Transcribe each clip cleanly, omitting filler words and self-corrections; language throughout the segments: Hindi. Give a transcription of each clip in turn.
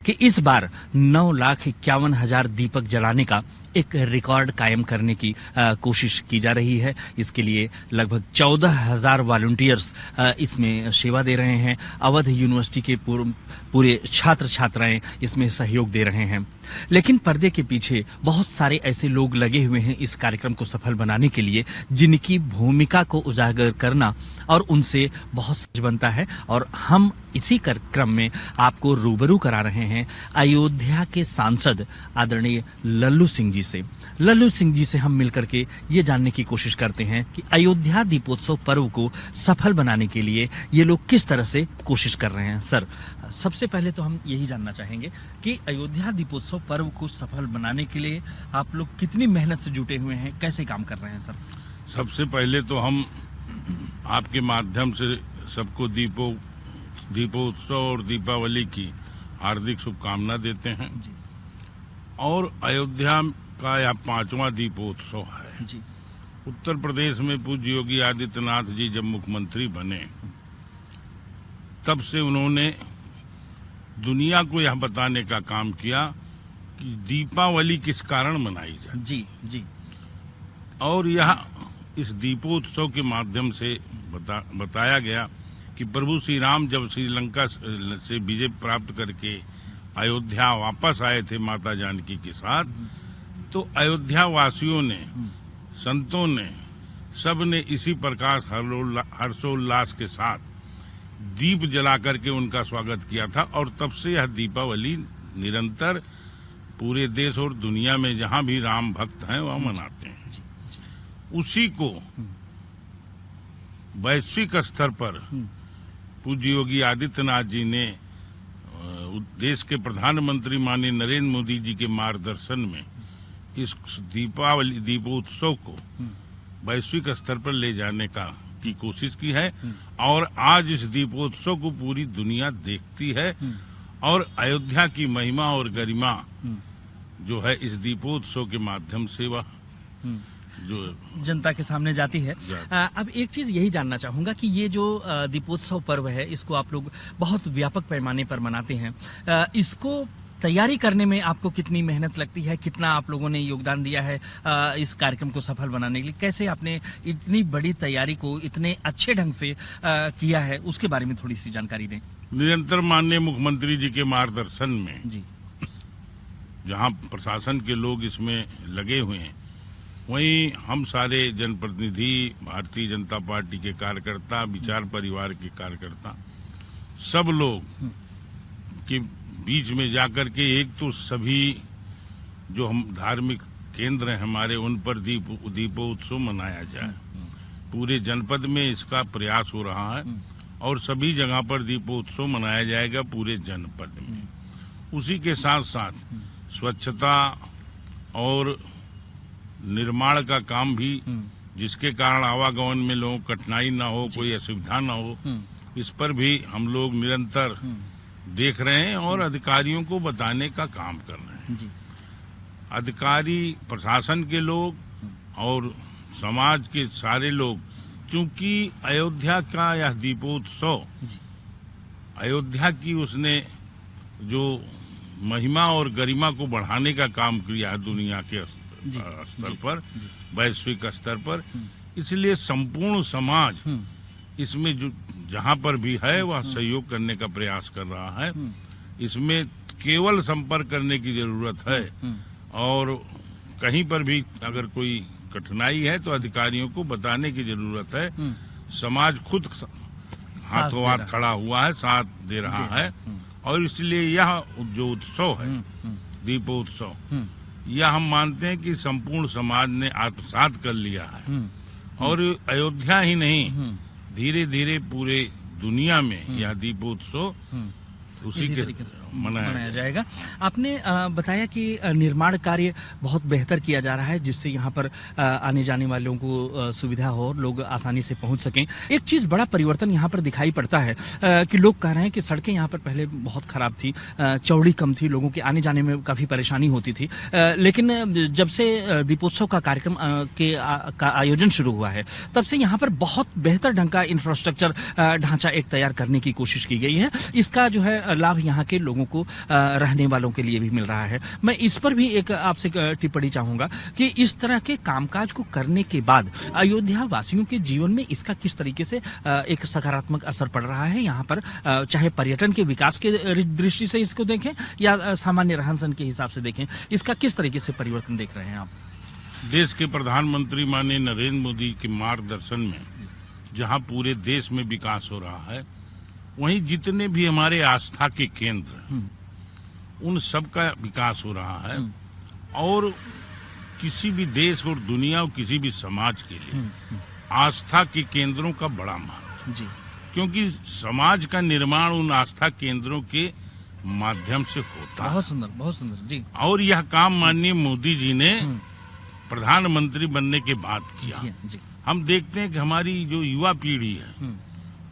कि इस बार 9,51,000 दीपक जलाने का एक रिकॉर्ड कायम करने की कोशिश की जा रही है। इसके लिए लगभग 14,000 वॉलंटियर्स इसमें सेवा दे रहे हैं। अवध यूनिवर्सिटी के पूरे छात्र छात्राएं इसमें सहयोग दे रहे हैं। लेकिन पर्दे के पीछे बहुत सारे ऐसे लोग लगे हुए हैं इस कार्यक्रम को सफल बनाने के लिए, जिनकी भूमिका को उजागर करना और उनसे बहुत सच बनता है। और हम इसी कार्यक्रम में आपको रूबरू करा रहे हैं अयोध्या के सांसद आदरणीय लल्लू सिंह जी से। लल्लू सिंह जी से हम मिलकर के ये जानने की कोशिश करते हैं कि अयोध्या दीपोत्सव पर्व को सफल बनाने के लिए ये लोग किस तरह से कोशिश कर रहे हैं। सर, सबसे पहले तो हम यही जानना चाहेंगे कि अयोध्या दीपोत्सव पर्व को सफल बनाने के लिए आप लोग कितनी मेहनत से जुटे हुए हैं, कैसे काम कर रहे हैं सर? सबसे पहले तो हम आपके माध्यम से सबको दीपोत्सव और दीपावली की हार्दिक शुभकामना देते हैं जी। और अयोध्या का यह 5वां दीपोत्सव है जी। उत्तर प्रदेश में पूज्य योगी आदित्यनाथ जी जब मुख्यमंत्री बने तब से उन्होंने दुनिया को यह बताने का काम किया कि दीपावली किस कारण मनाई जाए। जी जी। और यह इस दीपोत्सव के माध्यम से बताया गया कि प्रभु श्री राम जब श्रीलंका से विजय प्राप्त करके अयोध्या वापस आए थे माता जानकी के साथ, तो अयोध्या वासियों ने, संतों ने, सब ने इसी प्रकार हर्षोल्लास के साथ दीप जला करके उनका स्वागत किया था। और तब से यह दीपावली निरंतर पूरे देश और दुनिया में जहां भी राम भक्त हैं वह मनाते हैं। उसी को वैश्विक स्तर पर पूज्य योगी आदित्यनाथ जी ने देश के प्रधानमंत्री माननीय नरेंद्र मोदी जी के मार्गदर्शन में इस दीपोत्सव को वैश्विक स्तर पर ले जाने की कोशिश की है। और आज इस दीपोत्सव को पूरी दुनिया देखती है और अयोध्या की महिमा और गरिमा जो है इस दीपोत्सव के माध्यम से वह जो जनता के सामने जाती है। अब एक चीज यही जानना चाहूंगा कि ये जो दीपोत्सव पर्व है इसको आप लोग बहुत व्यापक पैमाने पर मनाते हैं। इसको तैयारी करने में आपको कितनी मेहनत लगती है, कितना आप लोगों ने योगदान दिया है इस कार्यक्रम को सफल बनाने के लिए? कैसे आपने इतनी बड़ी तैयारी को इतने अच्छे ढंग से किया है, उसके बारे में थोड़ी सी जानकारी दें। निरंतर माननीय मुख्यमंत्री जी के मार्गदर्शन में जी, जहां प्रशासन के लोग इसमें लगे हुए हैं, वहीं हम सारे जनप्रतिनिधि, भारतीय जनता पार्टी के कार्यकर्ता, विचार परिवार के कार्यकर्ता, सब लोग के बीच में जाकर के एक तो सभी जो हम धार्मिक केंद्र हैं हमारे, उन पर दीपोत्सव मनाया जाए। पूरे जनपद में इसका प्रयास हो रहा है और सभी जगह पर दीपोत्सव मनाया जाएगा पूरे जनपद में। उसी के साथ साथ स्वच्छता और निर्माण का काम भी, जिसके कारण आवागमन में लोगों को कठिनाई ना हो, कोई असुविधा ना हो, इस पर भी हम लोग निरंतर देख रहे हैं और अधिकारियों को बताने का काम कर रहे हैं। जी। अधिकारी, प्रशासन के लोग और समाज के सारे लोग, चूंकि अयोध्या का यह दीपोत्सव अयोध्या की उसने जो महिमा और गरिमा को बढ़ाने का काम किया है दुनिया के स्तर पर, वैश्विक स्तर पर, इसलिए संपूर्ण समाज इसमें जो जहां पर भी है वह सहयोग करने का प्रयास कर रहा है। इसमें केवल संपर्क करने की जरूरत है और कहीं पर भी अगर कोई कठिनाई है तो अधिकारियों को बताने की जरूरत है। समाज खुद हाथों हाथ खड़ा हुआ है, साथ दे रहा है और इसलिए यह जो उत्सव है दीपोत्सव, यह हम मानते हैं कि संपूर्ण समाज ने आत्मसात कर लिया है। और अयोध्या ही नहीं, धीरे धीरे पूरे दुनिया में यह दीपोत्सव उसी के मनाया जाएगा। आपने बताया कि निर्माण कार्य बहुत बेहतर किया जा रहा है, जिससे यहाँ पर आने जाने वालों को सुविधा हो, लोग आसानी से पहुंच सकें। एक चीज बड़ा परिवर्तन यहाँ पर दिखाई पड़ता है कि लोग कह रहे हैं कि सड़कें यहाँ पर पहले बहुत खराब थी, चौड़ी कम थी, लोगों के आने जाने में काफी परेशानी होती थी। लेकिन जब से दीपोत्सव का कार्यक्रम का आयोजन शुरू हुआ है, तब से यहाँ पर बहुत बेहतर ढंग का इंफ्रास्ट्रक्चर ढांचा एक तैयार करने की कोशिश की गई है। इसका जो है लाभ यहाँ के लोगों को रहने वालों के लिए भी मिल रहा है। मैं इस पर भी एक आपसे टिप्पणी चाहूंगा कि इस तरह के कामकाज को करने के बाद अयोध्या वासियों के जीवन में इसका किस तरीके से एक सकारात्मक असर पड़ रहा है। यहाँ पर चाहे पर्यटन के विकास के दृष्टि से इसको देखें या सामान्य रहन सहन के हिसाब से देखें, इसका किस तरीके से परिवर्तन देख रहे हैं आप? देश के प्रधानमंत्री माननीय नरेंद्र मोदी के मार्गदर्शन में जहां पूरे देश में विकास हो रहा है, वहीं जितने भी हमारे आस्था के केंद्र उन सब का विकास हो रहा है। और किसी भी देश और दुनिया और किसी भी समाज के लिए आस्था के केंद्रों का बड़ा महत्व, जी, क्योंकि समाज का निर्माण उन आस्था केंद्रों के माध्यम से होता है। बहुत सुंदर जी। और यह काम माननीय मोदी जी ने प्रधानमंत्री बनने के बाद किया। जी। हम देखते हैं कि हमारी जो युवा पीढ़ी है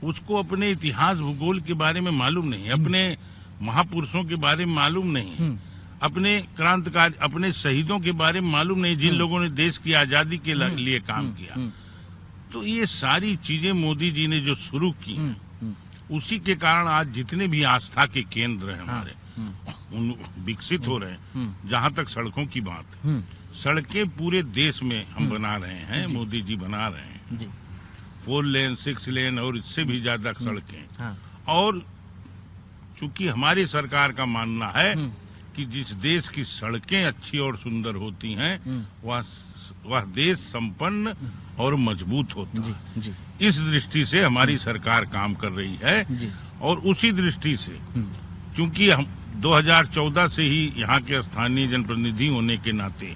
उसको अपने इतिहास भूगोल के बारे में मालूम नहीं, अपने महापुरुषों के बारे में मालूम नहीं, अपने क्रांतिकारी, अपने शहीदों के बारे में मालूम नहीं, जिन लोगों ने देश की आजादी के लिए काम किया। तो ये सारी चीजें मोदी जी ने जो शुरू की, उसी के कारण आज जितने भी आस्था के केंद्र हैं हमारे उन विकसित हो रहे हैं। जहां तक सड़कों की बात है, सड़कें पूरे देश में हम बना रहे हैं, मोदी जी बना रहे हैं जी। 4 लेन 6 लेन और इससे भी ज्यादा सड़कें। और चूंकि हमारी सरकार का मानना है कि जिस देश की सड़कें अच्छी और सुंदर होती हैं वह देश संपन्न और मजबूत होता है। जी। इस दृष्टि से हमारी सरकार काम कर रही है जी। और उसी दृष्टि से चूंकि हम 2014 से ही यहाँ के स्थानीय जनप्रतिनिधि होने के नाते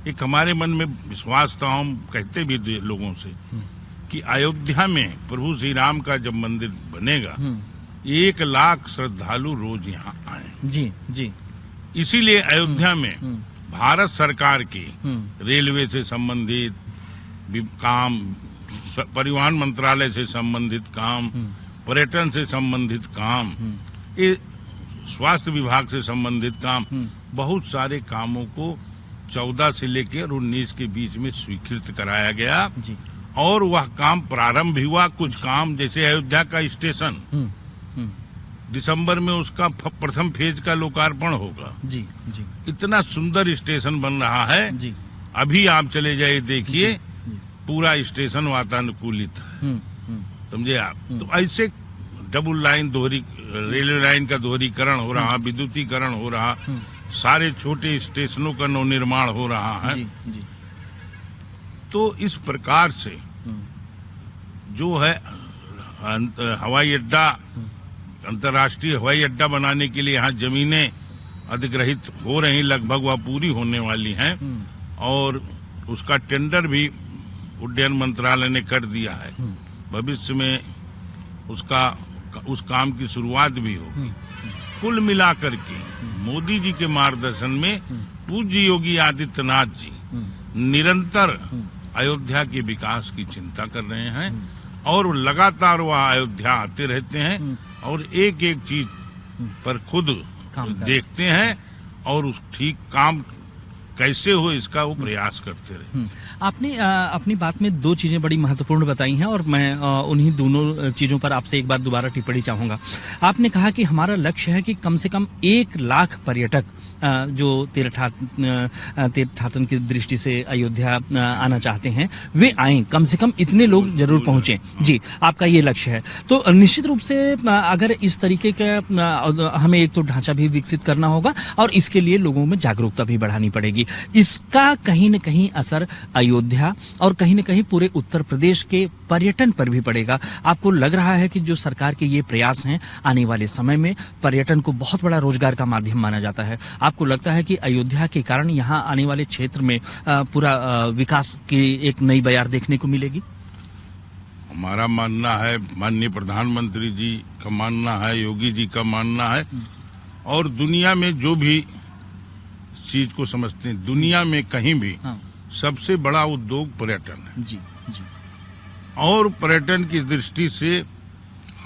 एक हमारे मन में विश्वास था, हम कहते भी लोगों से कि अयोध्या में प्रभु श्री राम का जब मंदिर बनेगा 1 लाख श्रद्धालु रोज यहाँ आए। जी। इसीलिए अयोध्या में भारत सरकार के रेलवे से संबंधित काम, परिवहन मंत्रालय से संबंधित काम, पर्यटन से संबंधित काम, ये स्वास्थ्य विभाग से संबंधित काम, बहुत सारे कामों को 14 से लेकर 19 के बीच में स्वीकृत कराया गया जी। और वह काम प्रारंभ भी हुआ। कुछ काम जैसे अयोध्या का स्टेशन दिसंबर में उसका प्रथम फेज का लोकार्पण होगा। जी। इतना सुंदर स्टेशन बन रहा है जी। अभी आप चले जाइए देखिए, पूरा स्टेशन वातानुकूलित है, समझे आप। तो ऐसे डबल लाइन रेलवे लाइन का दोहरीकरण हो रहा, विद्युतीकरण हो रहा, सारे छोटे स्टेशनों का नवनिर्माण हो रहा है। जी। तो इस प्रकार से जो है हवाई अड्डा, अंतर्राष्ट्रीय हवाई अड्डा बनाने के लिए यहाँ जमीनें अधिग्रहित हो रही, लगभग वह पूरी होने वाली हैं और उसका टेंडर भी उड्डयन मंत्रालय ने कर दिया है। भविष्य में उस काम की शुरुआत भी होगी। कुल मिलाकर के मोदी जी के मार्गदर्शन में पूज्य योगी आदित्यनाथ जी निरंतर अयोध्या के विकास की चिंता कर रहे हैं और लगातार वह अयोध्या आते रहते हैं और एक एक चीज पर खुद देखते हैं और उस ठीक काम कैसे हो इसका वो प्रयास करते रहे। आपने अपनी बात में 2 चीजें बड़ी महत्वपूर्ण बताई हैं और मैं उन्हीं दोनों चीजों पर आपसे एक बार दोबारा टिप्पणी चाहूंगा। आपने कहा कि हमारा लक्ष्य है कि कम से कम 1 लाख पर्यटक जो तीर्थाटन की दृष्टि से अयोध्या आना चाहते हैं वे आएं, कम से कम इतने लोग जरूर पहुंचे। जी, आपका ये लक्ष्य है। तो निश्चित रूप से अगर इस तरीके का हमें एक तो ढांचा भी विकसित करना होगा और इसके लिए लोगों में जागरूकता भी बढ़ानी पड़ेगी। इसका कहीं न कहीं असर अयोध्या और कहीं न कहीं पूरे उत्तर प्रदेश के पर्यटन पर भी पड़ेगा। आपको लग रहा है कि जो सरकार के ये प्रयास हैं, आने वाले समय में पर्यटन को बहुत बड़ा रोजगार का माध्यम माना जाता है। आपको लगता है कि अयोध्या के कारण यहाँ आने वाले क्षेत्र में पूरा विकास की एक नई बयार देखने को मिलेगी? हमारा मानना है, माननीय प्रधानमंत्री जी का मानना है, योगी जी का मानना है और दुनिया में जो भी चीज को समझते हैं, दुनिया में कहीं भी सबसे बड़ा उद्योग पर्यटन है। जी। और पर्यटन की दृष्टि से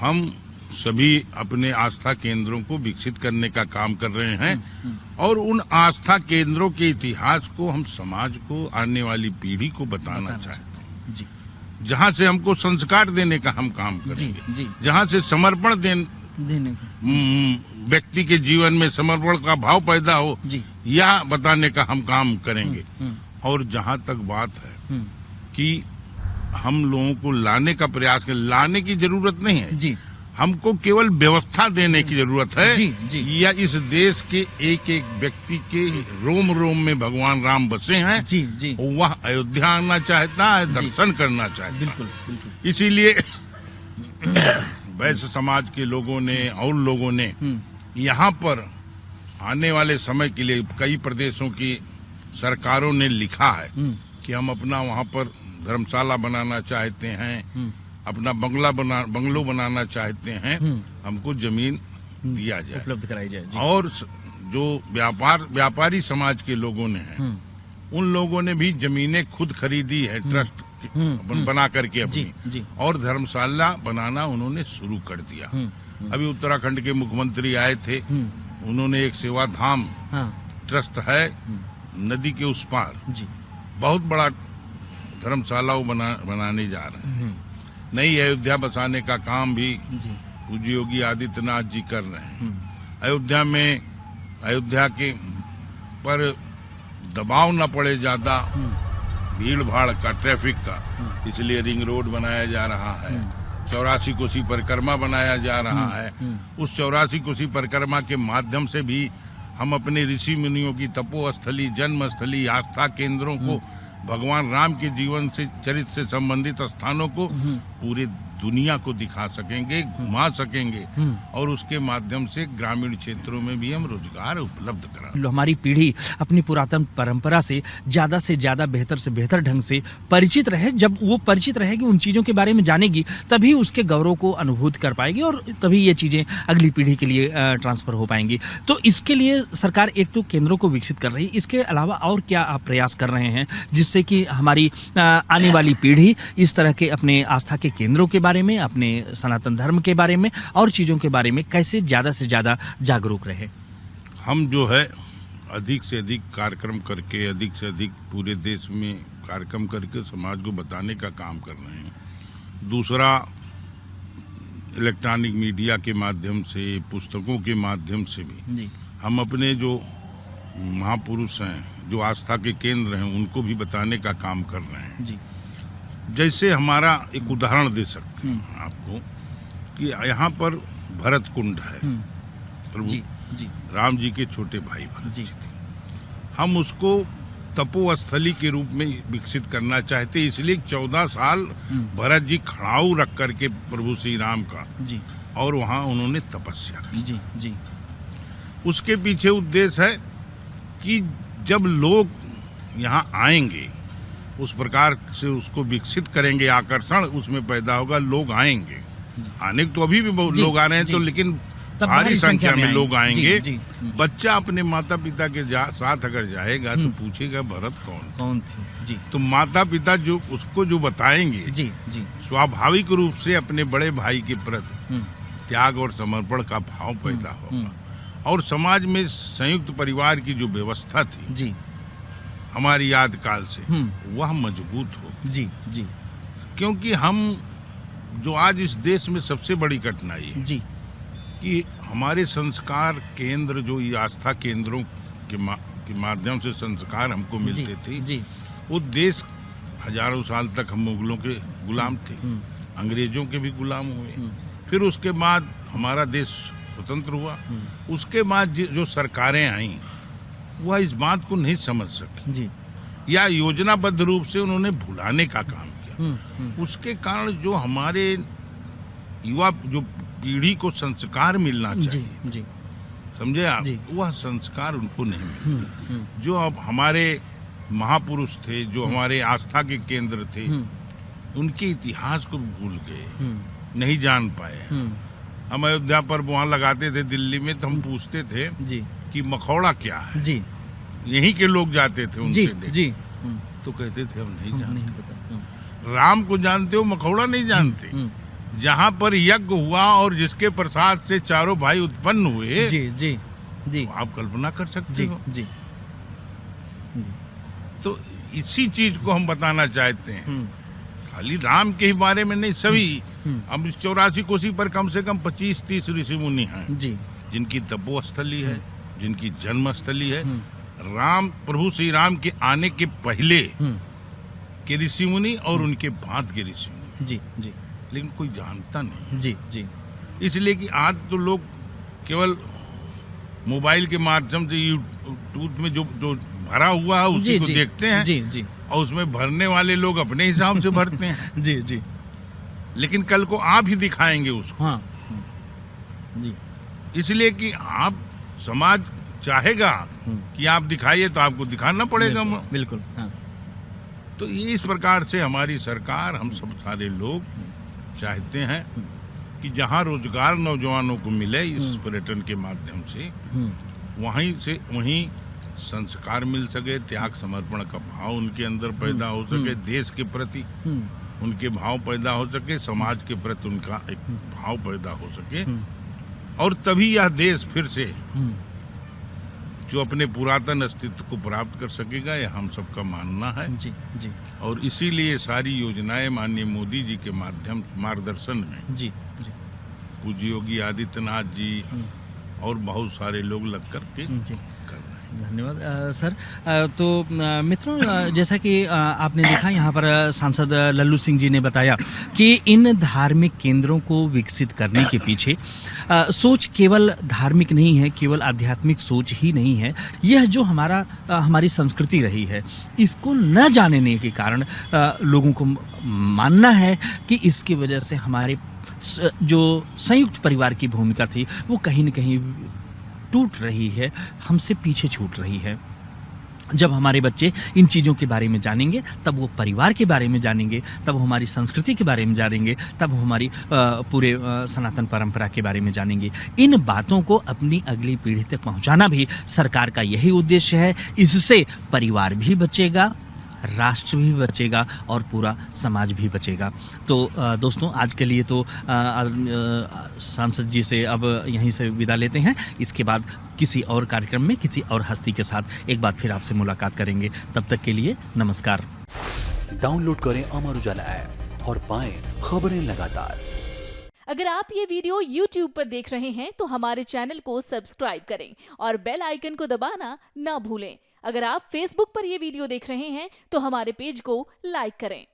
हम सभी अपने आस्था केंद्रों को विकसित करने का काम कर रहे हैं और उन आस्था केंद्रों के इतिहास को हम समाज को, आने वाली पीढ़ी को बताना चाहते हैं। जहाँ से हमको संस्कार देने का हम काम करेंगे, जहाँ से समर्पण देने को। व्यक्ति के जीवन में समर्पण का भाव पैदा हो, जी। यह बताने का हम काम करेंगे। और जहां तक बात है कि हम लोगों को लाने का प्रयास करें, लाने की जरूरत नहीं है जी, हमको केवल व्यवस्था देने की जरूरत है। जी, जी। या इस देश के एक एक व्यक्ति के रोम रोम में भगवान राम बसे हैं। जी, जी, वह अयोध्या आना चाहता है, दर्शन करना चाहता है। बिल्कुल, बिल्कुल। इसीलिए वैश्य समाज के लोगों ने और लोगों ने यहाँ पर आने वाले समय के लिए कई प्रदेशों की सरकारों ने लिखा है कि हम अपना वहाँ पर धर्मशाला बनाना चाहते हैं, अपना बंगलो बनाना चाहते हैं, हमको जमीन दिया जाए, उपलब्ध कराई जाए। जी। और जो व्यापारी समाज के लोगों ने है, उन लोगों ने भी जमीनें खुद खरीदी है, ट्रस्ट बना करके अपनी, जी। और धर्मशाला बनाना उन्होंने शुरू कर दिया। अभी उत्तराखंड के मुख्यमंत्री आए थे, उन्होंने एक सेवा धाम ट्रस्ट है नदी के उस पार, जी, बहुत बड़ा धर्मशाला वो बनाने जा रहे हैं। नई अयोध्या बसाने का काम भी पूज्य योगी आदित्यनाथ जी कर रहे हैं। अयोध्या के पर दबाव न पड़े ज्यादा भीड़ भाड़ का, ट्रैफिक का, इसलिए रिंग रोड बनाया जा रहा है। 84 कोसी परिक्रमा बनाया जा रहा है। उस 84 कोसी परिक्रमा के माध्यम से भी हम अपने ऋषि मुनियों की तपोस्थली, जन्मस्थली, आस्था केंद्रों को, भगवान राम के जीवन से, चरित्र से संबंधित स्थानों को पूरे दुनिया को दिखा सकेंगे, घुमा सकेंगे, और उसके माध्यम से ग्रामीण क्षेत्रों में भी हम रोजगार उपलब्ध करा। हमारी पीढ़ी अपनी पुरातन परंपरा से ज्यादा बेहतर से बेहतर ढंग से परिचित रहे। जब वो परिचित रहेगी, उन चीजों के बारे में जानेगी, तभी उसके गौरव को अनुभूत कर पाएगी और तभी ये चीजें अगली पीढ़ी के लिए ट्रांसफर हो पाएंगी। तो इसके लिए सरकार एक तो केंद्रों को विकसित कर रही है, इसके अलावा और क्या आप प्रयास कर रहे हैं जिससे कि हमारी आने वाली पीढ़ी इस तरह के अपने आस्था के केंद्रों के बारे में, अपने सनातन धर्म के बारे में और चीजों के बारे में कैसे ज्यादा से ज्यादा जागरूक रहे? हम जो है अधिक से अधिक कार्यक्रम करके, अधिक से अधिक पूरे देश में कार्यक्रम करके समाज को बताने का काम कर रहे हैं। दूसरा, इलेक्ट्रॉनिक मीडिया के माध्यम से, पुस्तकों के माध्यम से भी जी। हम अपने जो महापुरुष हैं, जो आस्था के केंद्र हैं, उनको भी बताने का काम कर रहे हैं। जी। जैसे हमारा एक उदाहरण दे सकते हैं आपको कि यहाँ पर भरत कुंड है, प्रभु जी, जी, राम जी के छोटे भाई भरत जी। जी थे। हम उसको तपोस्थली के रूप में विकसित करना चाहते, इसलिए 14 साल भरत जी खड़ाऊ रख करके प्रभु श्री राम का, जी, और वहाँ उन्होंने तपस्या की। जी, जी, उसके पीछे उद्देश्य है कि जब लोग यहाँ आएंगे, उस प्रकार से उसको विकसित करेंगे, आकर्षण उसमें पैदा होगा, लोग आएंगे। आने तो अभी भी बहुत लोग आ रहे हैं, तो लेकिन भारी संख्या में लोग आएंगे। जी, बच्चा अपने माता पिता के साथ अगर जाएगा तो पूछेगा भरत कौन थे? जी। तो माता पिता जो उसको जो बताएंगे, जी, जी, स्वाभाविक रूप से अपने बड़े भाई के प्रति त्याग और समर्पण का भाव पैदा होगा, और समाज में संयुक्त परिवार की जो व्यवस्था थी जी, हमारी याद काल से, वह मजबूत हो। जी, जी, क्योंकि हम जो आज इस देश में सबसे बड़ी कठिनाई है जी, कि हमारे संस्कार केंद्र, जो ये आस्था केंद्रों के माध्यम से संस्कार हमको मिलते थे, जी, वो देश हजारों साल तक हम मुगलों के गुलाम थे, अंग्रेजों के भी गुलाम हुए। फिर उसके बाद हमारा देश स्वतंत्र हुआ। उसके बाद जो सरकारें आई, वह इस बात को नहीं समझ सकी, जी, या योजनाबद्ध रूप से उन्होंने भुलाने का काम किया। उसके कारण जो हमारे युवा जो पीढ़ी को संस्कार मिलना चाहिए, जी, समझे आप, जी। वह संस्कार उनको नहीं मिले। जो अब हमारे महापुरुष थे, जो हमारे आस्था के केंद्र थे, उनके इतिहास को भूल गए, नहीं जान पाए। हम अयोध्या पर वहाँ लगाते थे दिल्ली में, तो हम पूछते थे जी, कि मखौड़ा क्या है। जी, यहीं के लोग जाते थे उनसे जी, देख, जी, तो कहते थे हम नहीं नहीं जानते। पता। राम को जानते हो, मखौड़ा नहीं जानते। जहाँ पर यज्ञ हुआ और जिसके प्रसाद से चारों भाई उत्पन्न हुए, जी, जी, जी, तो आप कल्पना कर सकते जी, हो। जी, तो इसी चीज को हम बताना चाहते हैं खाली राम के ही बारे में नहीं, सभी। अब इस 84 कोसी पर कम से कम 25-30 ऋषि मुनि हैं जी जिनकी तपोस्थली है, जिनकी जन्मस्थली है। राम, प्रभु श्री राम के आने के पहले के ऋषि मुनि और उनके बाद के ऋषि मुनि, जी जी लेकिन कोई जानता नहीं। जी जी इसलिए कि आज तो लोग केवल मोबाइल के माध्यम से यूट्यूब में जो जो भरा हुआ है उसी को देखते हैं। जी जी और उसमें भरने वाले लोग अपने हिसाब से भरते हैं। जी जी लेकिन कल को आप ही दिखाएंगे उसको। हाँ जी इसलिए कि आप, समाज चाहेगा कि आप दिखाइए तो आपको दिखाना पड़ेगा। बिल्कुल हाँ। तो ये इस प्रकार से हमारी सरकार, हम सब सारे लोग चाहते हैं कि जहाँ रोजगार नौजवानों को मिले इस पर्यटन के माध्यम से, वहीं संस्कार मिल सके, त्याग समर्पण का भाव उनके अंदर पैदा हो सके, देश के प्रति उनके भाव पैदा हो सके, समाज के प्रति उनका एक भाव पैदा हो सके, और तभी यह देश फिर से जो अपने पुरातन अस्तित्व को प्राप्त कर सकेगा, यह हम सबका मानना है। जी जी और इसीलिए सारी योजनाएं माननीय मोदी जी के मार्गदर्शन में जी जी पूज्य योगी आदित्यनाथ जी और बहुत सारे लोग लग करके जी कर रहे हैं। धन्यवाद सर। तो मित्रों, जैसा कि आपने देखा यहाँ पर सांसद लल्लू सिंह जी ने बताया कि इन धार्मिक केंद्रों को विकसित करने के पीछे सोच केवल धार्मिक नहीं है, केवल आध्यात्मिक सोच ही नहीं है। यह जो हमारी संस्कृति रही है, इसको न जानने के कारण लोगों को मानना है कि इसकी वजह से हमारे जो संयुक्त परिवार की भूमिका थी वो कहीं न कहीं टूट रही है, हमसे पीछे छूट रही है। जब हमारे बच्चे इन चीज़ों के बारे में जानेंगे, तब वो परिवार के बारे में जानेंगे, तब वो हमारी संस्कृति के बारे में जानेंगे, तब वो हमारी पूरे सनातन परंपरा के बारे में जानेंगे। इन बातों को अपनी अगली पीढ़ी तक पहुंचाना भी सरकार का यही उद्देश्य है। इससे परिवार भी बचेगा, राष्ट्र भी बचेगा और पूरा समाज भी बचेगा। तो दोस्तों, आज के लिए तो सांसद जी से अब यहीं से विदा लेते हैं। इसके बाद किसी और कार्यक्रम में किसी और हस्ती के साथ एक बार फिर आपसे मुलाकात करेंगे। तब तक के लिए नमस्कार। डाउनलोड करें अमर उजाला ऐप और पाएं खबरें लगातार। अगर आप ये वीडियो YouTube पर देख रहे हैं तो हमारे चैनल को सब्सक्राइब करें और बेल आइकन को दबाना ना भूलें। अगर आप Facebook पर यह वीडियो देख रहे हैं तो हमारे पेज को लाइक करें।